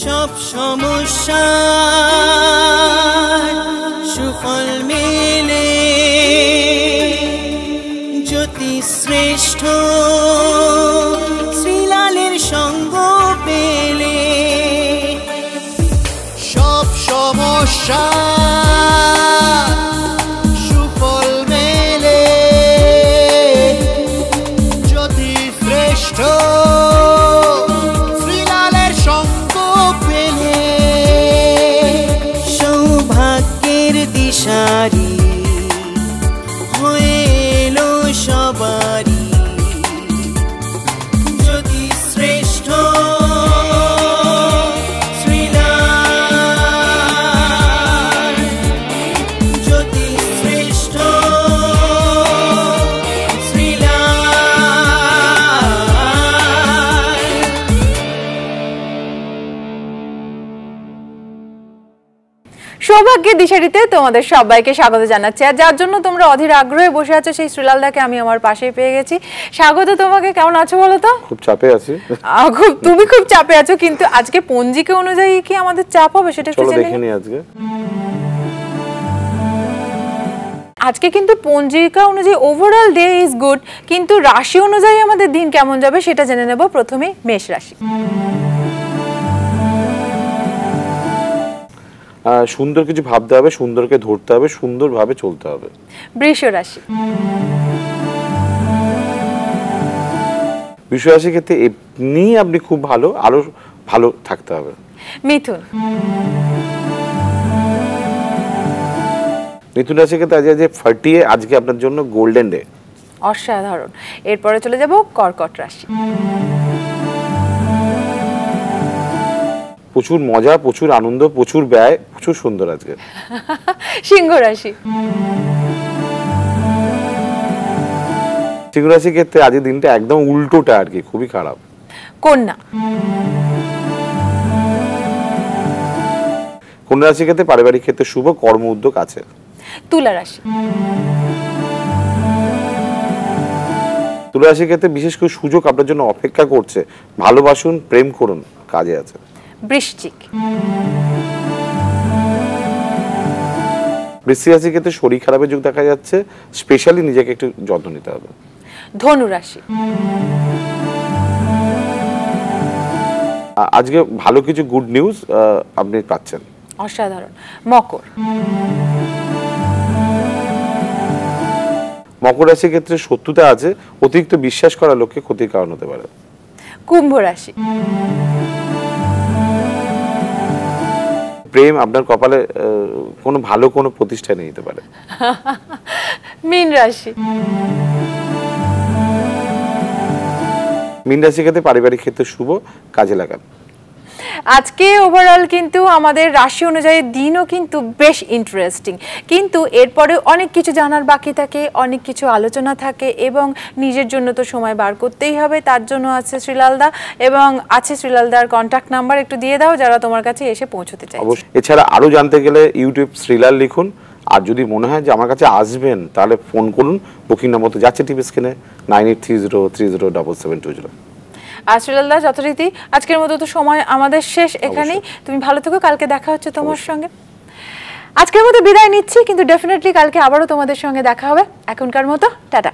সব সমস্যা সুফল মেলে জ্যোতি শ্রেষ্ঠ শ্রীলালের সঙ্গ পেলে সব সমস্যা সুফল মেলে জ্যোতি শ্রেষ্ঠ শ্রীলালের সঙ্গ পেলে সৌভাগ্যের দিশারি হয়ে এলো সবারই জ্যোতি শ্রেষ্ঠ শ্রীলাল জ্যোতি শ্রেষ্ঠ সৌভাগ্যের দিশারিতে তোমাদের সবাইকে স্বাগত জানাচ্ছি। আর যার জন্য তোমরা অধীর আগ্রহে বসে আছো সেই শ্রীলালদাকে আমি আমার পাশেই পেয়ে গেছি। স্বাগত তোমাকে। কেমন আছো বলো তো? খুব চাপে আছি। তুমি খুব চাপে আছো, কিন্তু আজকে পঞ্জিকা অনুযায়ী কি আমাদের চাপ হবে সেটা একটু জেনে দেখে নিই। আজকে কিন্তু পঞ্জিকা অনুযায়ী ওভারঅল ডে ইজ গুড, কিন্তু রাশি অনুযায়ী আমাদের দিন কেমন যাবে সেটা জেনে নেব। প্রথমে মেষ রাশি। সুন্দর কিছু ভাবতে হবে, সুন্দরকে ধরতে হবে, সুন্দরভাবে চলতে হবে। বৃষ রাশি। বৃষ রাশির ক্ষেত্রে এমনি আপনি খুব ভালো, আরো ভালো থাকতে হবে। মিথুন। মিথুন রাশির ক্ষেত্রে আজকে ফাটিয়ে আজকে আপনার জন্য গোল্ডেন ডে। অসাধারণ। এরপরে চলে যাব কর্কট রাশি। প্রচুর মজা, প্রচুর আনন্দ, প্রচুর ব্যয়, প্রচুর সুন্দর আজকে। সিংহ রাশি। সিংহ রাশির ক্ষেত্রে আজকের দিনটা একদম উল্টোটা আর কি, খুবই খারাপ। কন্যা। কন্যা রাশির ক্ষেত্রে পারিবারিক ক্ষেত্রে শুভ, কর্ম উদ্যোগ আছে। তুলা রাশি। তুলা রাশির ক্ষেত্রে বিশেষ করে সুযোগ আপনার জন্য অপেক্ষা করছে, ভালোবাসুন, প্রেম করুন, কাজে আছে। বৃশ্চিক। বৃশ্চিক রাশির ক্ষেত্রে শরীর খারাপের যোগ দেখা যাচ্ছে, স্পেশালি নিজেকে একটু যত্ন নিতে হবে। ধনু রাশি। আজকে ভালো কিছু গুড নিউজ আপনি পাচ্ছেন। অসাধারণ। মকর। মকর রাশির ক্ষেত্রে শত্রুতা আছে, অতিরিক্ত বিশ্বাস করা লোককে ক্ষতির কারণ হতে পারে। কুম্ভ রাশি। প্রেম আপনার কপালে কোনো ভালো কোনো প্রতিষ্ঠানে নিতে পারে। মীন রাশি। মীন রাশির ক্ষেত্রে পারিবারিক ক্ষেত্রে শুভ, কাজে লাগান। আজকে ওভারঅল কিন্তু আমাদের রাশি অনুযায়ী দিনও কিন্তু বেশ ইন্টারেস্টিং, কিন্তু এরপরে অনেক কিছু জানার বাকি থাকে, অনেক কিছু আলোচনা থাকে এবং নিজের জন্য তো সময় বার করতেই হবে। তার জন্য আছে শ্রীলালদা এবং আছে শ্রীলালদার কন্ট্যাক্ট নাম্বার, একটু দিয়ে দাও যারা তোমার কাছে এসে পৌঁছতে চায়। অবশ্যই। এছাড়া আরো জানতে গেলে ইউটিউব শ্রীলাল লিখুন, আর যদি মনে হয় যে আমার কাছে আসবেন তাহলে ফোন করুন। বুকিং নাম্বার তো যাচ্ছে টিভি স্ক্রিনে 9830307720। আর শ্রীলালদা যথারীতি আজকের মতো তো সময় আমাদের শেষ এখানেই। তুমি ভালো থেকো, কালকে দেখা হচ্ছে তোমার সঙ্গে। আজকের মতো বিদায় নিচ্ছি, কিন্তু ডেফিনেটলি কালকে আবারও তোমাদের সঙ্গে দেখা হবে। এখনকার মতো টাটা।